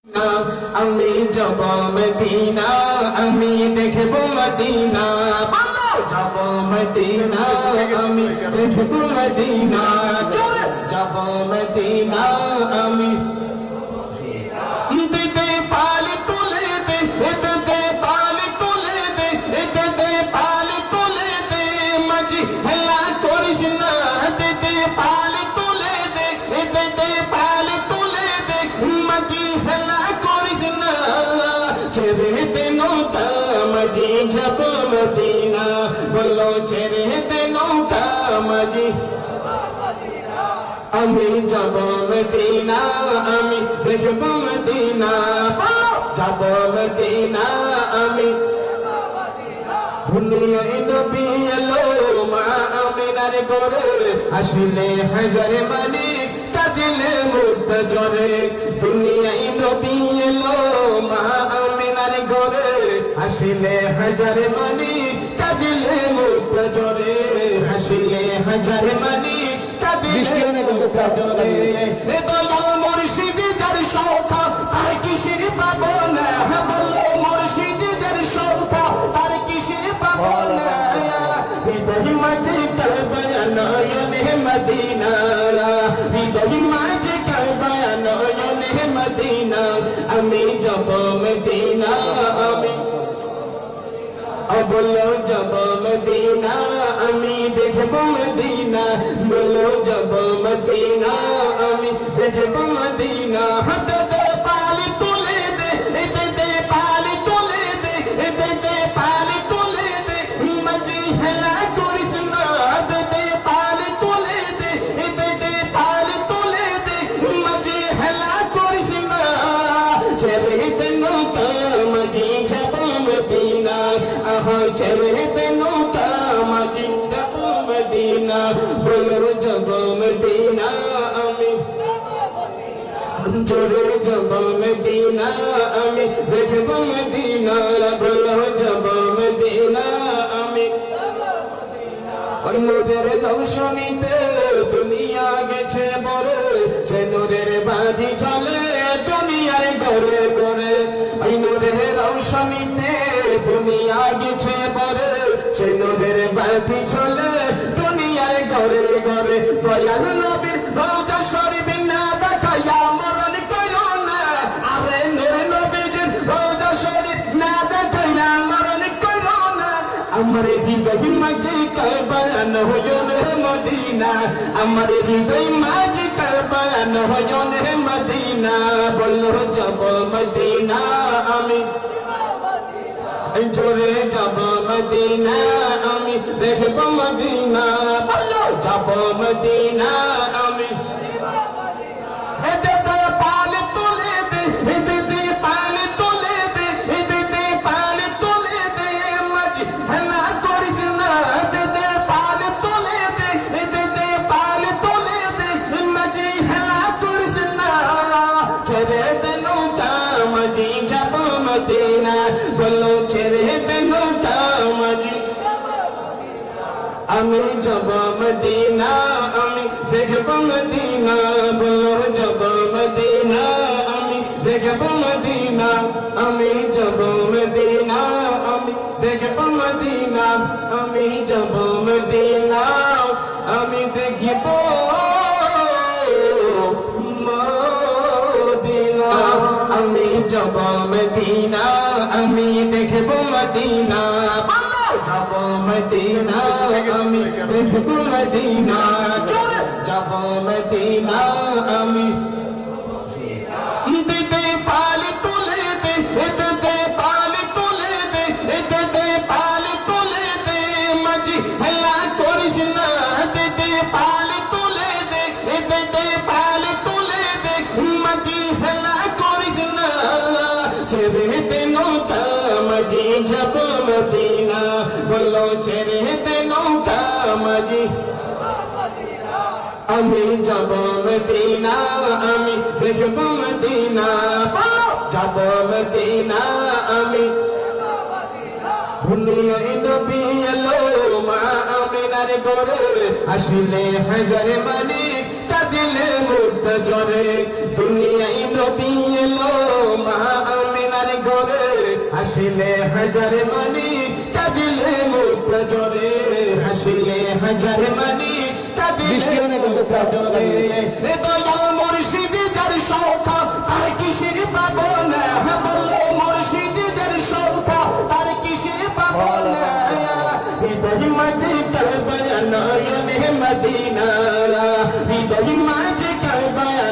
আমি যাব মদিনা, আমি দেখব মদিনা, বলো যাব মদিনা, আমি দেখব মদিনা, চলে যাব মদিনা, আমি দিতে পালি তুলে দে, দিতে পালি তুলে দে, দিতে পালি তুলে দে, মাঝি হেলা করিস না, দিতে পালি তুলে দে, দিতে পালি তুলে দে, মাঝি হেলা করিস না, ছেড়ে দে নৌকা মাঝি যাব মদিনা, বলো ছেড়ে দে নৌকা মাঝি আমি যাব মদিনা, আমি দেখব মদিনা, যাব মদিনা, আমি দুনিয়ায় নবী এলো মা আমিনার ঘরে, আসলে হাজার মানে কাঁদিলে মুক্ত জ্বরে, দুনিয়ায় নবী এলো মা আমিনার ঘরে, আসলে হাজার মানে কাঁদিলে মুক্ত জ্বরে, আসলে হাজার মানে মুর্শিদি যার সৌখা তার কিসের পাবো না, বললো মুর্শিদি যার সৌখা তার কিসের পাবো না, হৃদয় মাঝে কারবায়া নয়নে মদিনা, হৃদয় মাঝে কারবায়া নয়নে মদিনা, আমি যাব মদিনা, আমি বলো যাব মদিনা, আমি দেখব মদিনা, বলো যাব মদিনা, আমি দেখব মদিনা, হাতে দে পালি তুলে দে, দে পালি তুলে দে, দে পালি তুলে দে, মাঝি হেলা করিস না, দে পালি তুলে দে, দে পালি তুলে দে, মাঝি হেলা করিস না, ছেড়ে দে নৌকা মাঝি যাব মদিনা, ছেড়ে দে নৌকা মাঝি যাব মদিনা, বলো যাব মদিনা, আমি চলে যাব মদিনা, আমি দেখব মদিনা, বলো যাব মদিনা, আমি নূরের দর্শনীতে দুনিয়া গেছে বড়, সে নূরের বাঁধি চলে দুনিয়ার ঘরে ঘরে, ওই নূরের দর্শনীতে দুনিয়া গেছে বড়, সে নূরের বাঁধি চলে দুনিয়ার ঘরে ঘরে, দয়াল নবীর রওজা শরীফ না দেখাইয়া মরণ করো না, আরে নূর নবীর রওজা শরীফ না দেখাইয়া মরণ করো না, আমার হৃদয় মাঝে কারবান হয়নে মদিনা, আমার হৃদয় মাঝে কারবান হয়নে মদিনা, বলো যাব মদিনা, আমি চলে যাব মদিনা, আমি দেখব মদিনা, বলো যাব মদিনা, আমি পালে তুলে দে, দে পালে তুলে দে, দে পালে তুলে দে, মাঝি হেলা করিস না, দে পালে তুলে দে, দে পালে তুলে দে, মাঝি হেলা করিস না, ছেড়ে দে নৌকা মাঝি যাব মদিনা, বলো ছেড়ে দে নৌকা মাঝি আমি যাব মদিনা, আমি দেখব মদিনা, বলো যাব মদিনা, আমি দেখব মদিনা, আমি যাব মদিনা, আমি দেখব মদিনা, আমি যাব মদিনা, আমি দেখব মদিনা, আমি যাব মদিনা, আমি দেখব মদিনা, যাব মদিনা, আমি দেখব মদিনা, চলে যাব মদিনা, আমি দিতে পালি তুলে দে, দিতে পালি তুলে দে, দিতে পালি তুলে দে, মাঝি হেলা করিস না, দিতে পালি তুলে দে, দিতে পালি তুলে দে, মাঝি হেলা করিস না, ছেড়ে দে নৌকা মাঝি যাব মদিনা, বলো ছেড়ে দে নৌকা মাঝি আমি যাব মদিনা, আমি দেখব মদিনা, যাব মদিনা, আমি দুনিয়ায় নবী এলো মা আমিনার ঘরে, আসলে হাজার মানে কাঁদিলে মুক্ত জ্বরে, দুনিয়ায় নবী এলো হাসিলে হাজার মানি কাঁদিলে মুক্তা জরে হাসিলে হাজার মানি কাঁদিলে মুক্তা জরে এ দয়াল মুর্শিদ যার সৌখা তার কিসের পাগল বললে মুর্শিদ যার সৌখা তার কিসের পাগল হৃদয় মাঝে কারবায়া নয়নে মদিনা হৃদয় মাঝে কারবায়া